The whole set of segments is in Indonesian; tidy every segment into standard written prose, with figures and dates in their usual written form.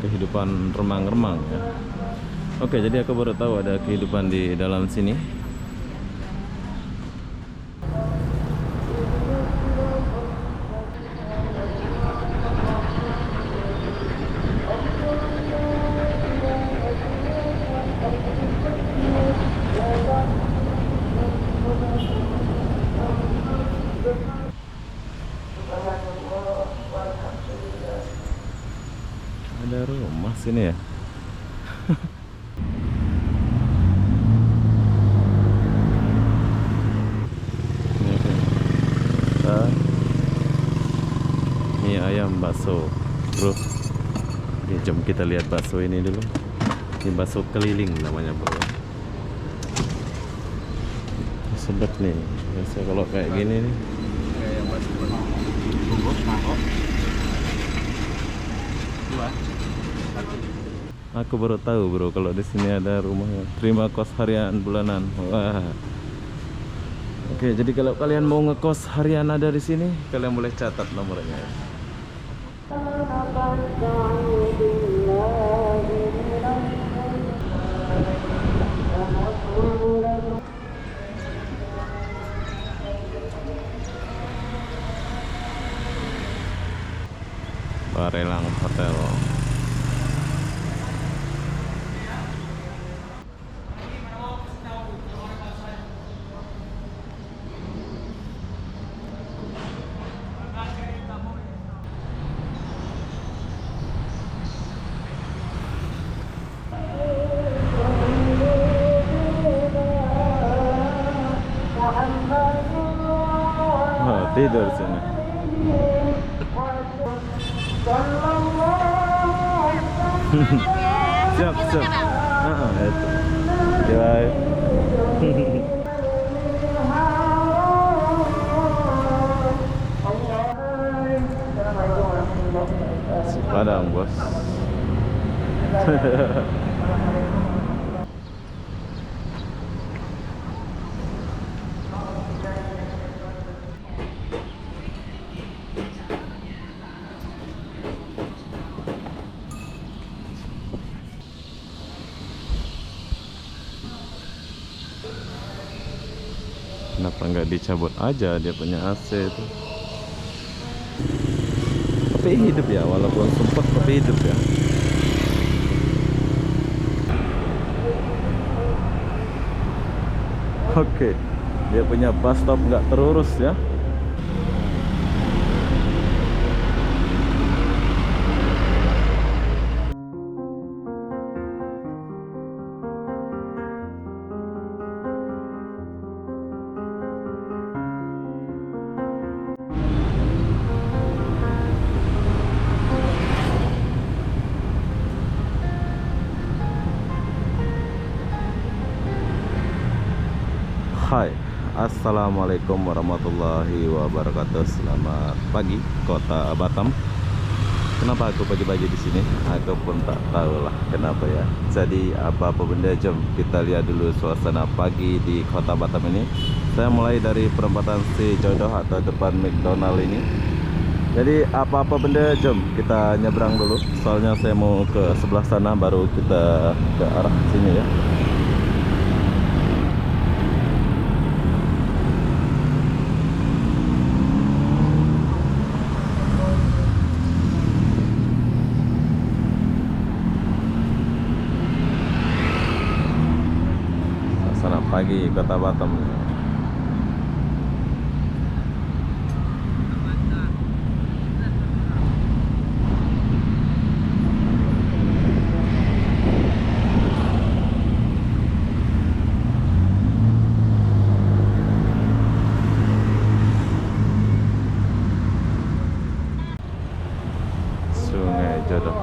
kehidupan remang-remang ya. Oke, jadi aku baru tahu ada kehidupan di dalam sini. Ada rumah sini ya. Mie ayam bakso, bro. Oke, jom kita lihat bakso ini dulu. Ini bakso keliling namanya, bro. Sedap nih. Biasa kalau kayak gini nih. Kayak bakso bungkus mangkok. Dua. Aku baru tahu, bro, kalau di sini ada rumah terima kos harian bulanan. Wah. Oke, jadi kalau kalian mau ngekos harian ada di sini, kalian boleh catat nomornya ya. Barelang Hotel. Oh, tidur sini. Siap, siap. Itu. Bye. Si Padang, bos. Kenapa nggak dicabut aja dia punya AC itu? Tapi hidup ya, walaupun sempat tapi hidup ya. Oke, dia punya bus stop nggak terurus ya. Hai, assalamualaikum warahmatullahi wabarakatuh. Selamat pagi, Kota Batam. Kenapa aku pagi-pagi di sini? Aku pun tak tahu lah kenapa ya. Jadi apa-apa benda, jom kita lihat dulu suasana pagi di Kota Batam ini. Saya mulai dari perempatan Si Jodoh atau depan McDonald ini. Jadi apa-apa benda, jom kita nyebrang dulu. Soalnya saya mau ke sebelah sana, baru kita ke arah sini ya. Pagi Kota Batam. Sungai Jodoh.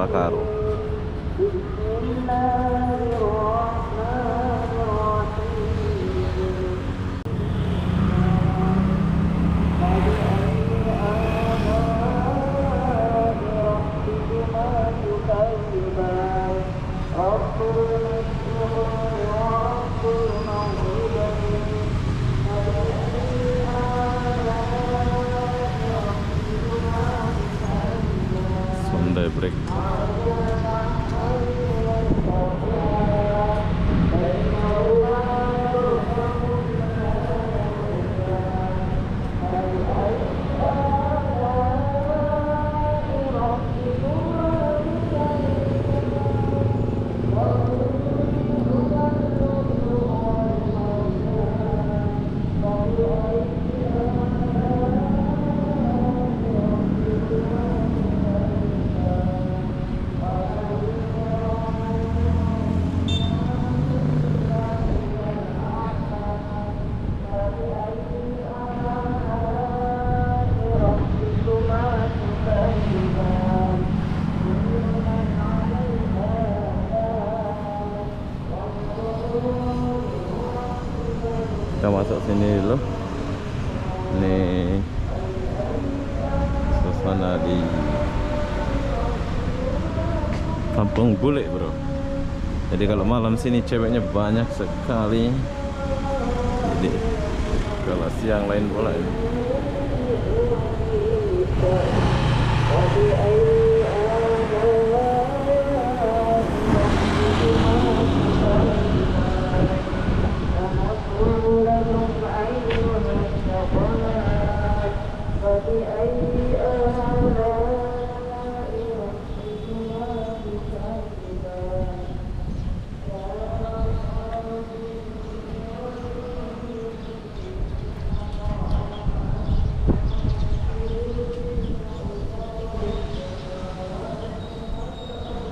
Makaru. Sunday break. Kita masuk sini dulu. Ini suasana di Kampung Bule, bro. Jadi kalau malam sini ceweknya banyak sekali. Jadi kalau siang lain pula ini.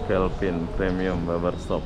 Kelvin Premium Barbershop.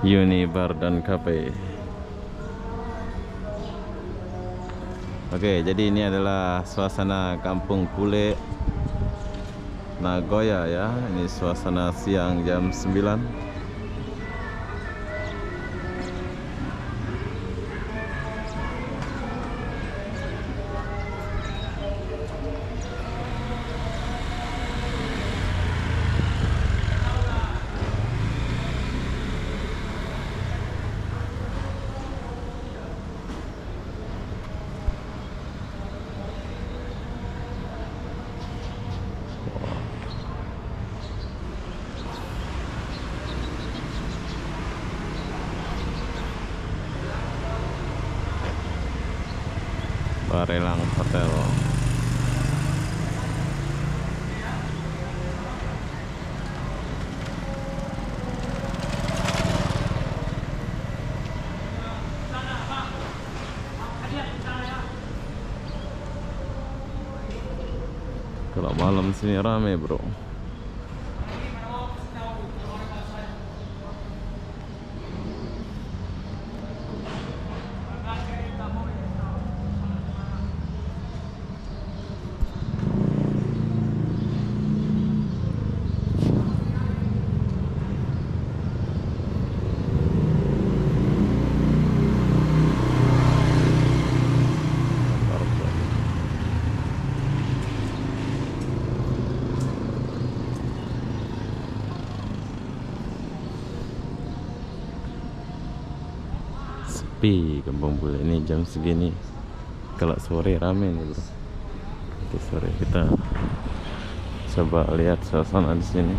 Uni Bar dan Cafe. Oke, jadi ini adalah suasana Kampung Bule Nagoya ya. Ini suasana siang jam 9. Barelang Hotel. Kalau malam sini rame bro. Sepi Kampung Bule ini jam segini. Kalau sore rame nih bro. Oke, sore kita coba lihat suasana di sini.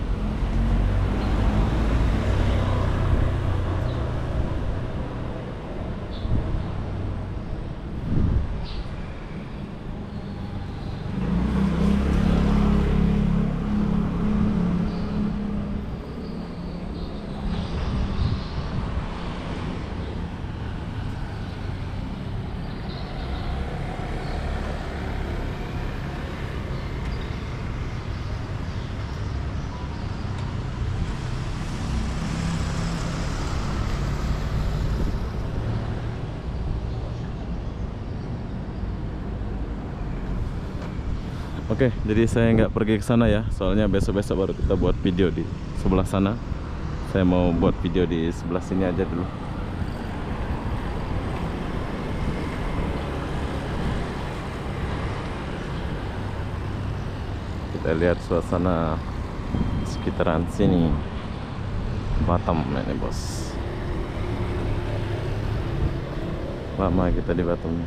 Oke, jadi saya nggak pergi ke sana ya, soalnya besok-besok baru kita buat video di sebelah sana. Saya mau buat video di sebelah sini aja dulu. Kita lihat suasana sekitaran sini. Batam ini bos. Lama kita di Batam.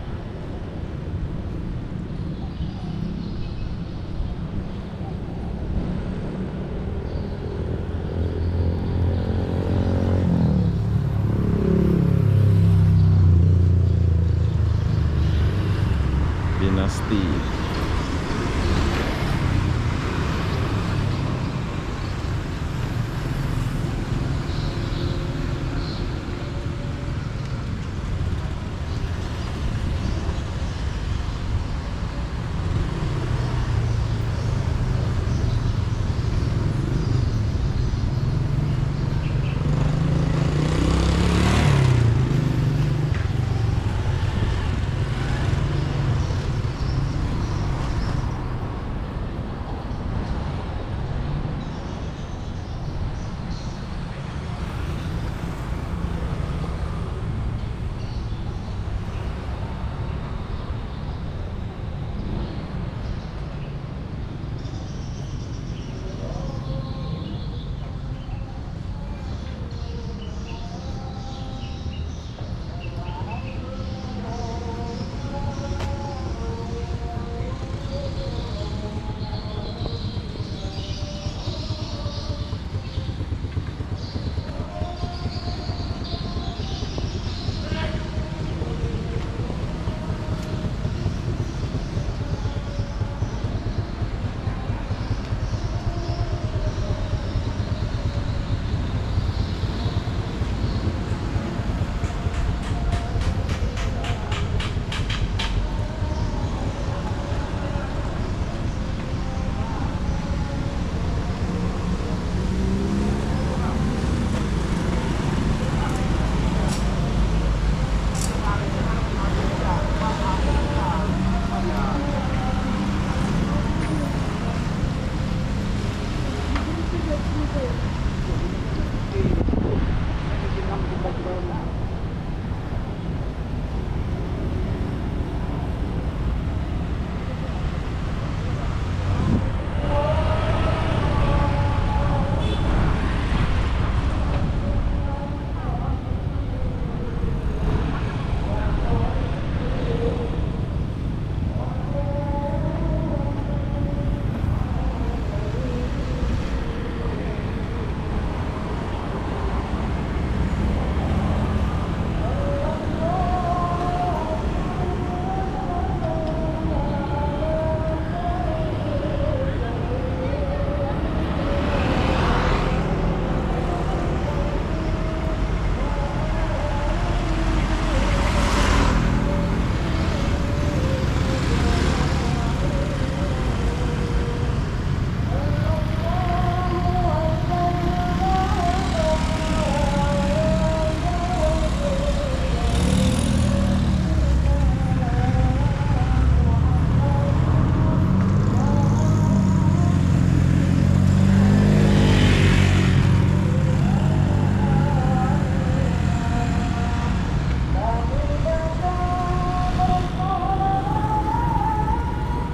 Dinasti.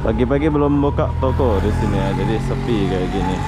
Pagi-pagi belum buka toko di sini ya, jadi sepi kayak gini.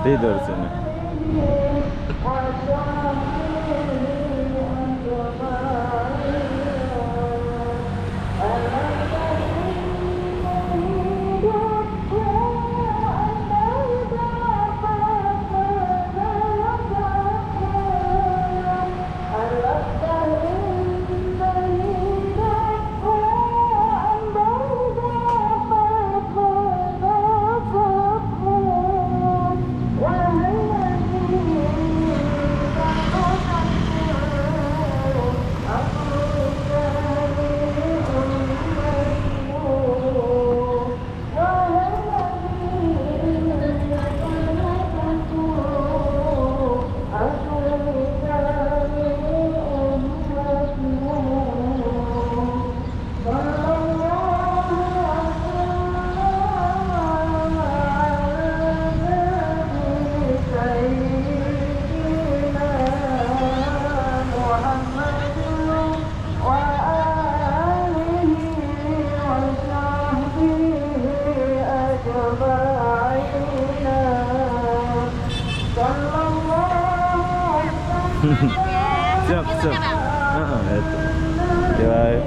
Tidur sini. Siap, siap. Itu. Bye.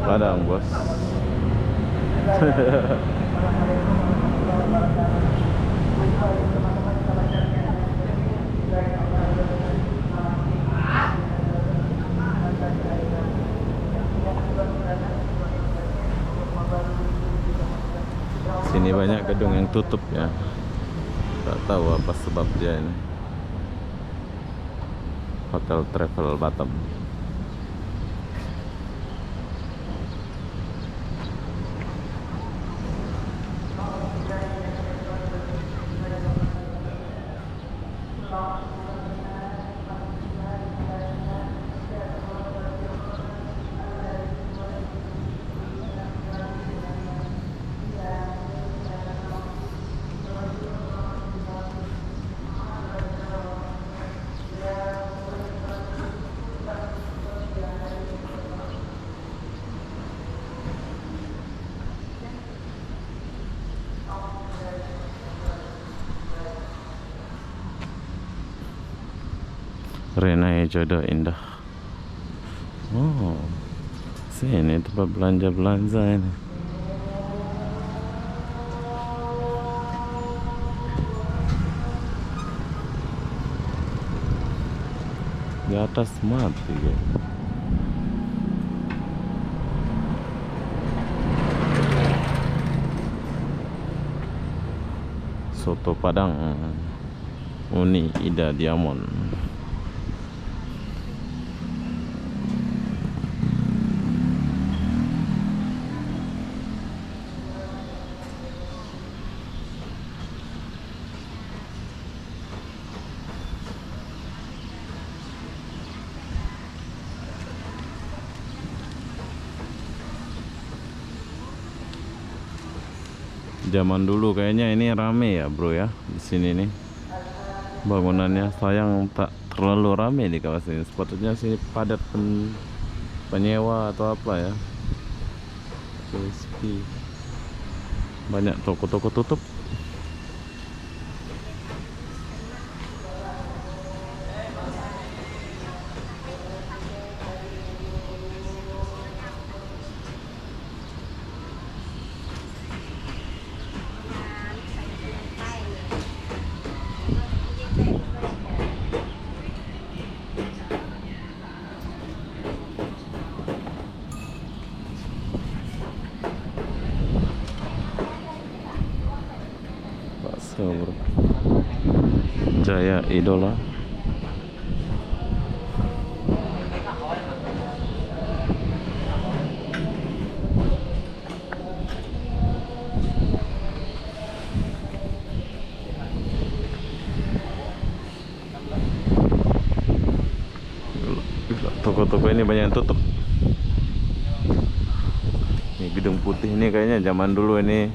Padang, bos. Sini banyak gedung yang tutup ya. Tak tahu apa sebabnya ini. Hotel Travel Batam. Renai Jodoh Indah. Oh, sini tempat belanja ini. Di atas mati ya. Soto Padang Uni Ida Diamond. Zaman dulu kayaknya ini rame ya bro ya di sini nih bangunannya. Sayang tak terlalu rame di kawasan ini. Sepatutnya sini padat penyewa atau apa ya. Sepi. Banyak toko-toko tutup. Bakso bro. Jaya Idola. Toko-toko ini banyak yang tutup. Ini gedung putih ini kayaknya zaman dulu ini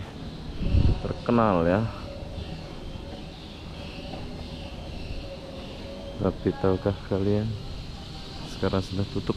terkenal ya. Tapi tahukah kalian sekarang sudah tutup?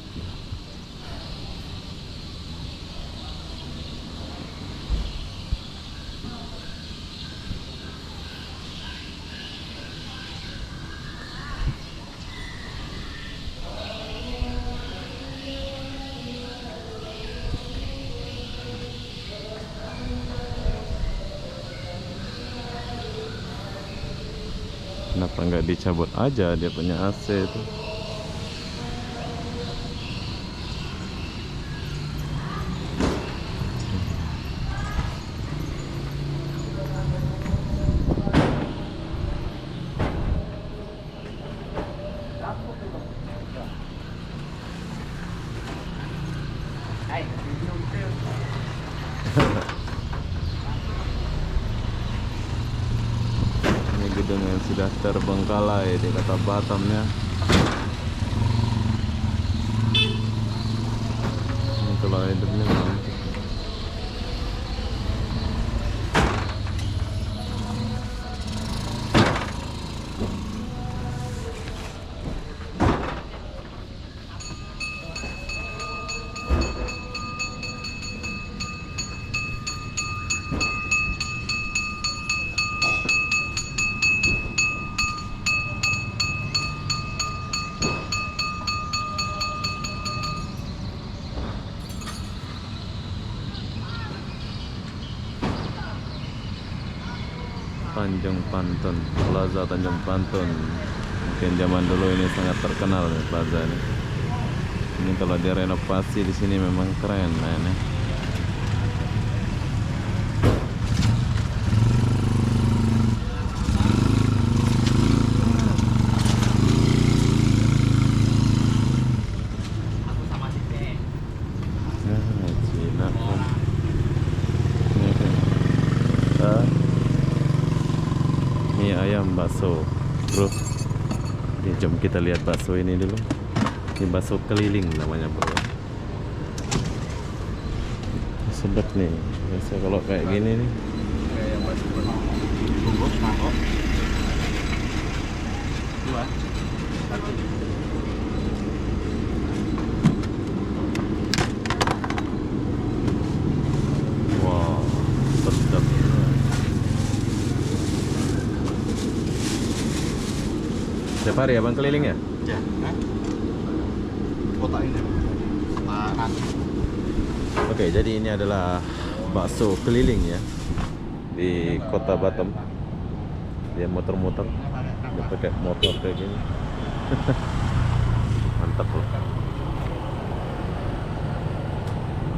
Kenapa nggak dicabut aja dia punya AC itu? Ini gedung yang sudah terbengkalai di kota Batamnya. Ini kalau hidupnya mantap. Tanjung Pantun, Plaza Tanjung Pantun. Mungkin zaman dulu ini sangat terkenal nih plaza ini. Ini kalau direnovasi di sini memang keren nah ini. Nah, Cina kan. Ini kan. Mie ayam bakso bro. Oke, jom kita lihat bakso ini dulu. Ini bakso keliling namanya bro. Sedap nih. Biasa kalau kayak gini nih. Kayak bakso bungkus mangkok. Dua. Satu. Wow, sedap. Setiap hari abang keliling ya? aja. Nah, kotak ini. Nah, nanti. Oke, jadi ini adalah bakso keliling ya di Kota Batam. Dia muter-muter, dia pakai motor kayak gini. Mantap loh.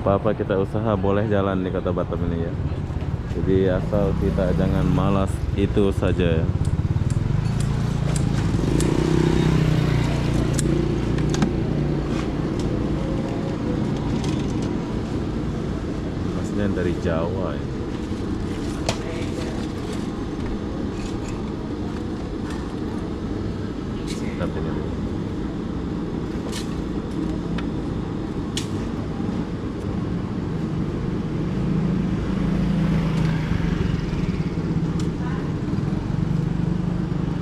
Apa-apa kita usaha boleh jalan di Kota Batam ini ya. Jadi asal kita jangan malas itu saja ya. Masnya dari Jawa ya. Sedap ini.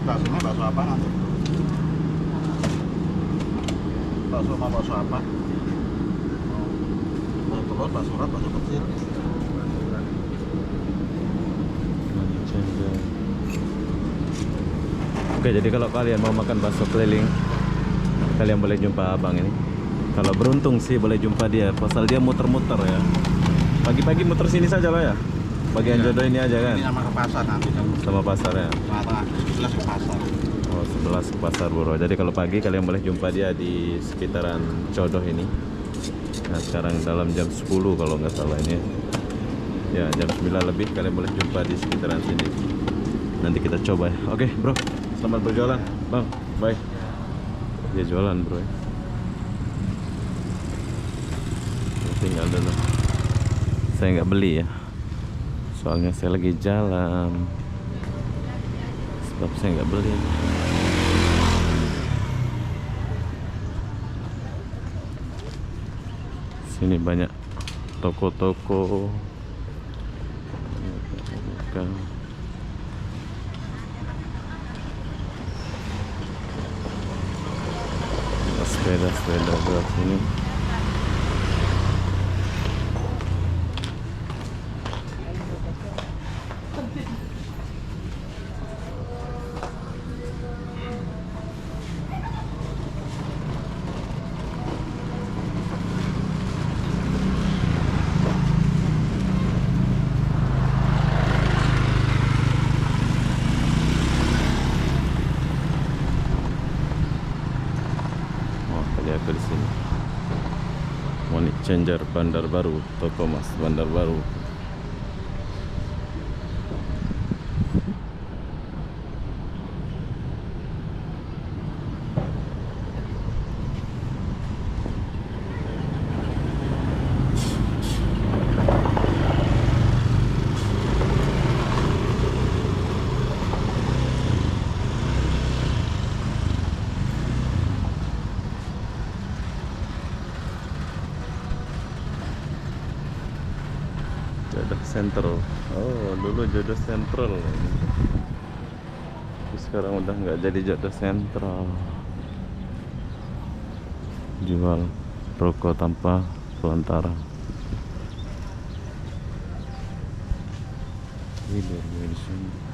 Baksonya bakso apa nanti? Bakso mau bakso apa? Bakso telur, bakso urat, bakso kecil. Oke, jadi kalau kalian mau makan bakso keliling, kalian boleh jumpa abang ini. Kalau beruntung sih boleh jumpa dia, pasal dia muter-muter ya. Pagi-pagi muter sini saja lah ya. Bagian jodoh ini aja kan. Ini sama ke pasar nanti kan. Sama pasar ya. Tengah-tengah, jelas ke pasar. Oh, 11 ke pasar bro. Jadi kalau pagi kalian boleh jumpa dia di sekitaran jodoh ini. Nah, sekarang dalam jam 10 kalau nggak salah ini. Ya, jam 9 lebih kalian boleh jumpa di sekitaran sini. Nanti kita coba ya. Oke bro, selamat berjualan bang. Bye. Dia jualan bro ya. Tinggal dulu. Saya nggak beli ya. Soalnya saya lagi jalan. Sebab saya nggak beli. Sini banyak toko-toko. Sepeda-sepeda berat sini. Ke di sini. Money Changer Bandar Baru, Toko Mas Bandar Baru. Jodoh Sentral. Oh, dulu Jodoh Sentral. Tapi sekarang udah nggak jadi Jodoh Sentral. Jual rokok tanpa pelantara. Ini dari sini.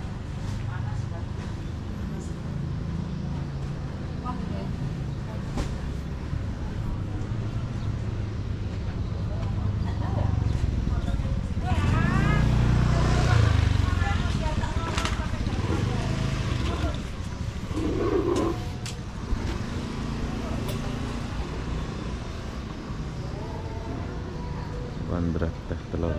Bandrek teh telur. Ini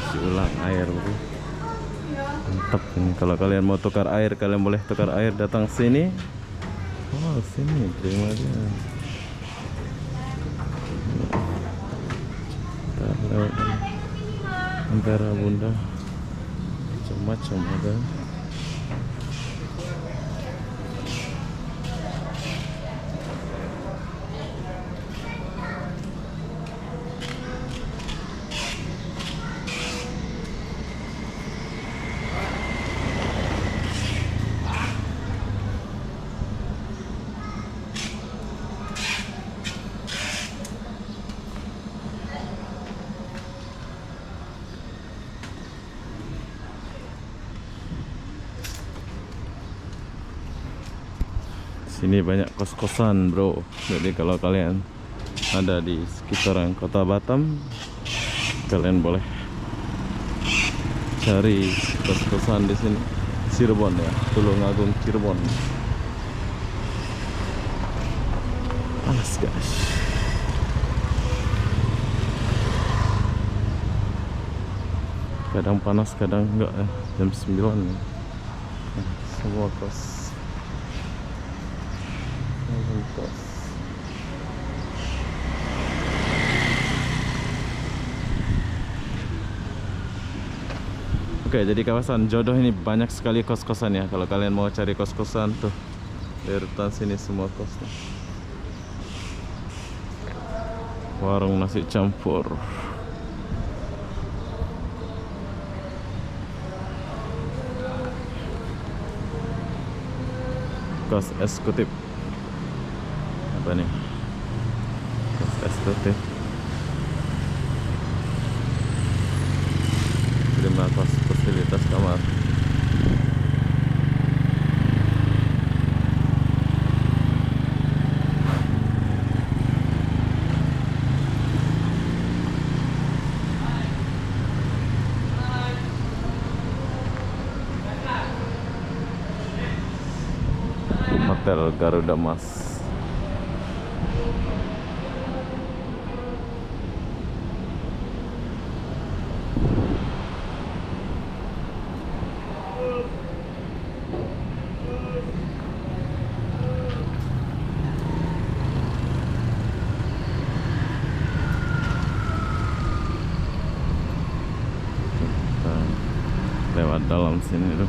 isi ulang air bro. Mantap ini. Kalau kalian mau tukar air, kalian boleh tukar air datang sini. Oh sini terima dia. Antara bunda macam ada. Sini banyak kos-kosan, bro. Jadi kalau kalian ada di sekitaran Kota Batam, kalian boleh cari kos-kosan di sini. Cirebon ya, Tulungagung Cirebon. Panas guys. Kadang panas, kadang enggak ya. Jam 9 ya. Semua kos. Oke, jadi kawasan Jodoh ini banyak sekali kos-kosan ya. Kalau kalian mau cari kos-kosan tuh, di rutan sini semua kos tuh. Warung nasi campur. Kos eksekutif. Apa nih? Kos eksekutif. Terima kasih fasilitas kamar. Hotel Garuda Mas. Lewat dalam sini tuh.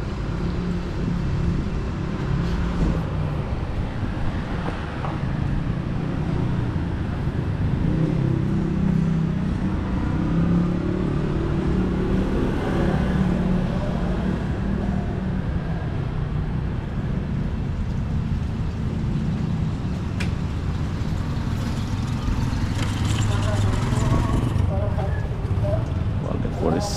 Balik polis.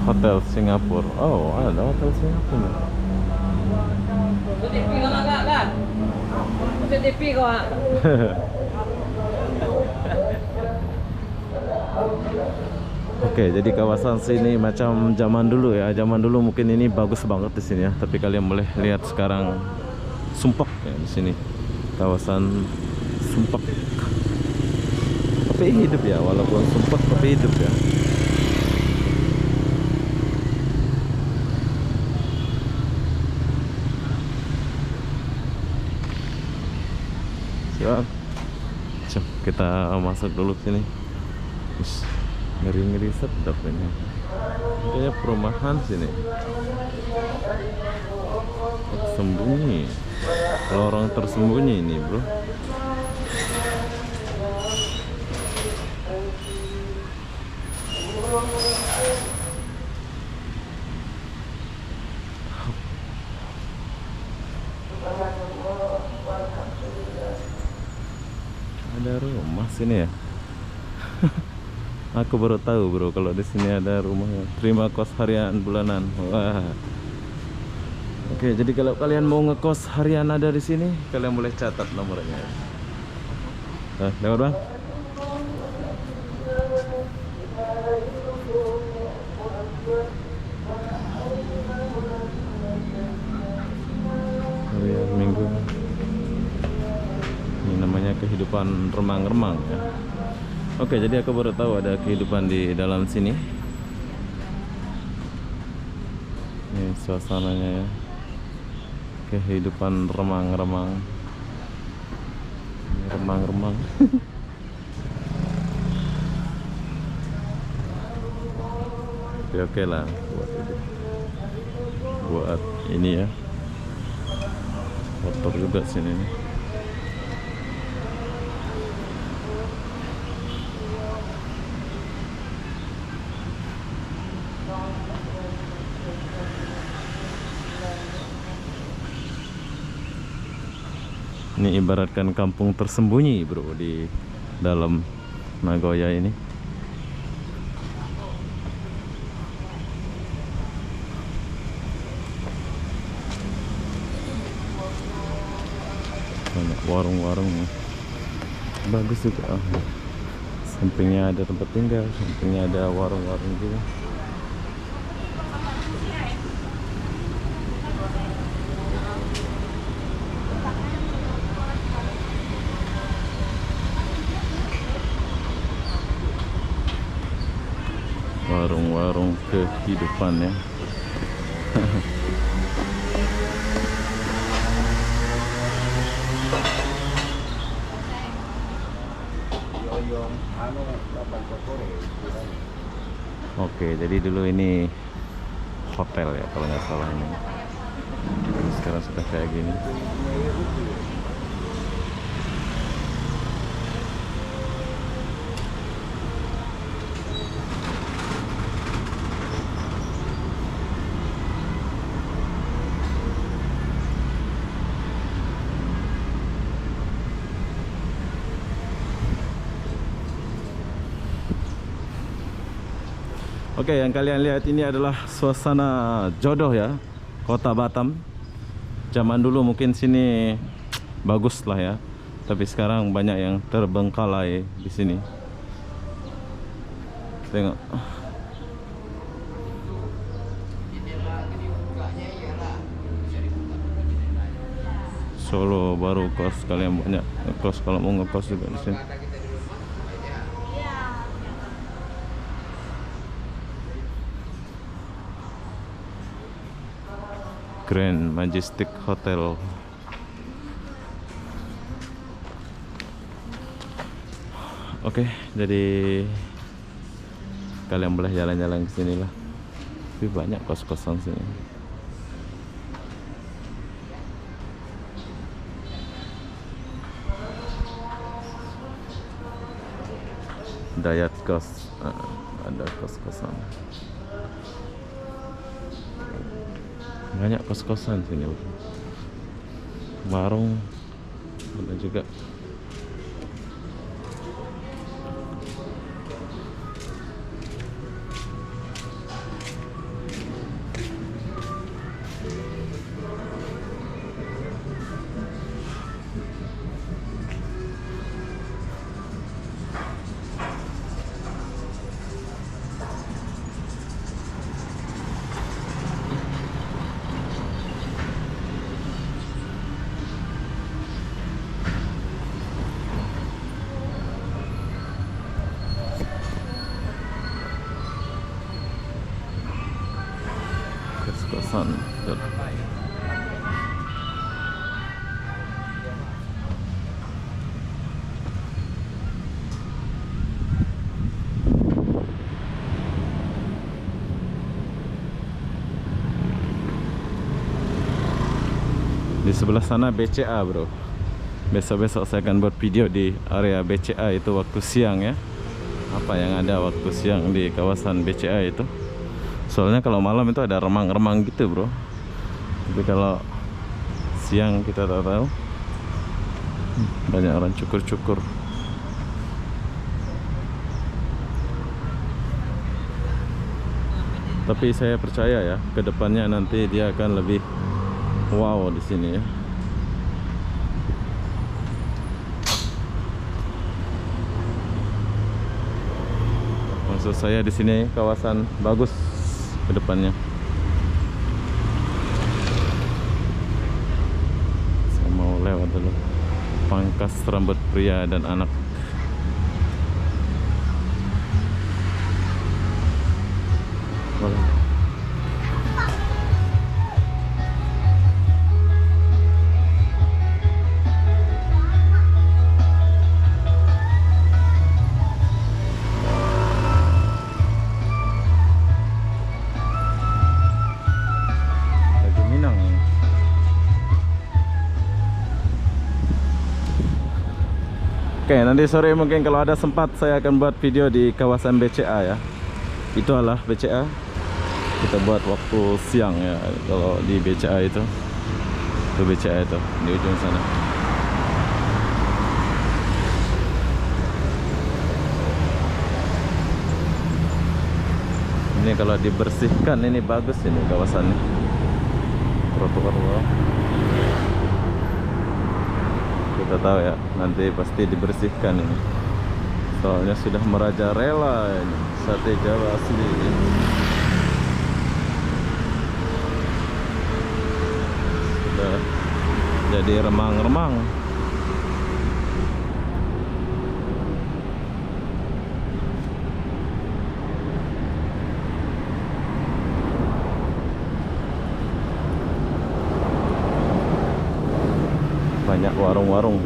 Hotel Singapura. Oh, ada Hotel Singapura. DP kau nak kan? Macam DP kau ah. Oke, jadi kawasan sini macam zaman dulu ya. Zaman dulu mungkin ini bagus banget di sini ya. Tapi kalian boleh lihat sekarang sumpek ya di sini. Kawasan sumpek. Tapi hidup ya, walaupun sumpek tapi hidup ya. Siap. Cuk, kita masuk dulu sini. Ngeri-ngeri sedap ini. Kayaknya perumahan sini. Sembunyi. Lorong tersembunyi ini, bro. Ada rumah sini ya. Aku baru tahu, bro, kalau di sini ada rumah terima kos harian bulanan. Wah. Oke, jadi kalau kalian mau ngekos harian ada di sini, kalian boleh catat nomornya. Lewat bang. namanya kehidupan remang-remang ya. Oke, jadi aku baru tahu ada kehidupan di dalam sini. Ini suasananya ya, kehidupan remang-remang. Ini remang-remang. Oke lah buat ini ya, kotor juga sini nih. Ini ibaratkan kampung tersembunyi bro di dalam Nagoya ini. Banyak warung-warung, bagus juga. Sampingnya ada tempat tinggal, sampingnya ada warung-warung juga. Warung-warung kehidupan ya. Oke, jadi dulu ini hotel ya kalau nggak salah ini. Sekarang sudah kayak gini. Oke, yang kalian lihat ini adalah suasana jodoh ya, Kota Batam. Zaman dulu mungkin sini bagus lah ya, tapi sekarang banyak yang terbengkalai di sini. Tengok. Solo baru kos, kalian banyak kos kalau mau ngekos juga di sini. Grand Majestic Hotel. Oke, jadi kalian boleh jalan-jalan ke sini lah. Tapi banyak kos-kosan sini. Dayat kos, ada kos-kosan. Banyak kos-kosan sini, warung ada juga. Kos-kosan. Di sebelah sana BCA bro. Besok-besok saya akan buat video di area BCA itu waktu siang ya. Apa yang ada waktu siang di kawasan BCA itu. Soalnya kalau malam itu ada remang-remang gitu bro. Tapi kalau siang kita tak tahu. Banyak orang cukur-cukur. Tapi saya percaya ya, kedepannya nanti dia akan lebih wow di sini ya. Maksud saya di sini kawasan bagus kedepannya. Saya mau lewat dulu. Punk memangkas rambut pria dan anak. Boleh. Baju Minang. Oke, nanti sore mungkin kalau ada sempat saya akan buat video di kawasan BCA ya. Itu adalah BCA. Kita buat waktu siang ya. Kalau di BCA itu BCA itu di ujung sana. Ini kalau dibersihkan ini bagus ini kawasannya. Trotoar bawah. Kita tahu ya, nanti pasti dibersihkan ini. Soalnya sudah merajalela ini sate Jawa asli. Sudah jadi remang-remang. Banyak warung-warung.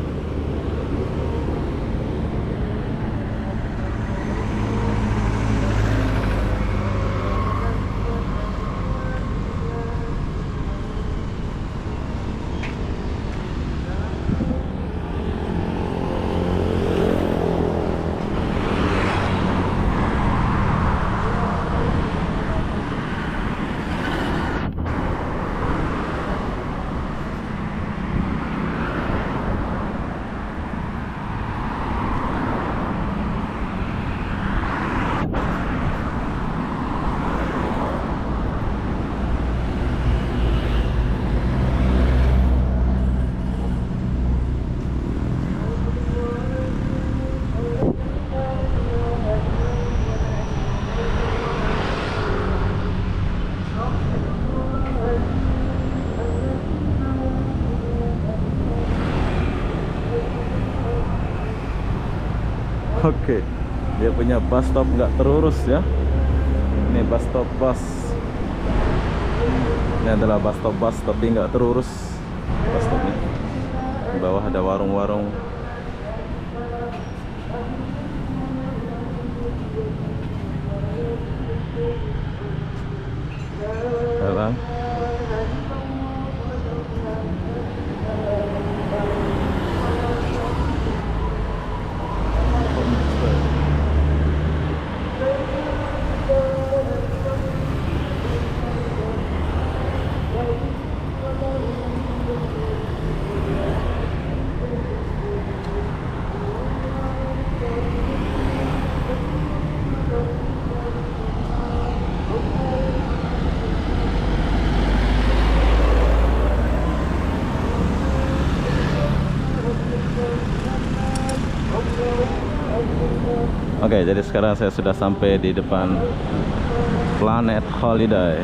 Oke, dia punya bus stop nggak terurus ya. Ini bus stop bus. Ini adalah bus stop bus tapi nggak terurus bus stopnya. Di bawah ada warung-warung. Ya, Bang. Oke, jadi sekarang saya sudah sampai di depan Planet Holiday.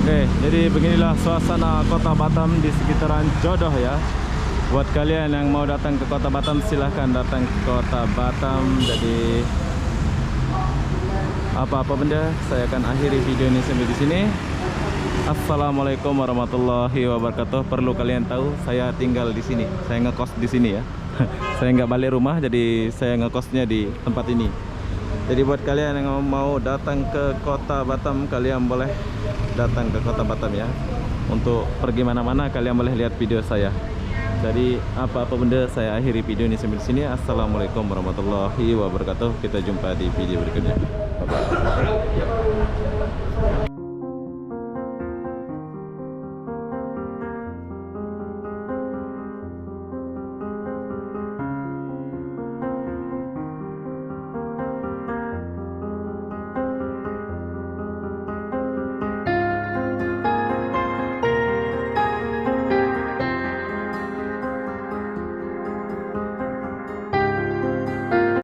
Oke, jadi beginilah suasana kota Batam di sekitaran Jodoh ya. Buat kalian yang mau datang ke kota Batam, silahkan datang ke kota Batam. Jadi apa-apa benda, saya akan akhiri video ini sampai di sini. Assalamualaikum warahmatullahi wabarakatuh. Perlu kalian tahu, saya tinggal di sini. Saya ngekos di sini ya. Saya nggak balik rumah, jadi saya ngekosnya di tempat ini. Jadi buat kalian yang mau datang ke kota Batam, kalian boleh datang ke kota Batam ya. Untuk pergi mana-mana, kalian boleh lihat video saya. Jadi apa-apa benda, saya akhiri video ini sampai di sini. Assalamualaikum warahmatullahi wabarakatuh. Kita jumpa di video berikutnya. Bye-bye.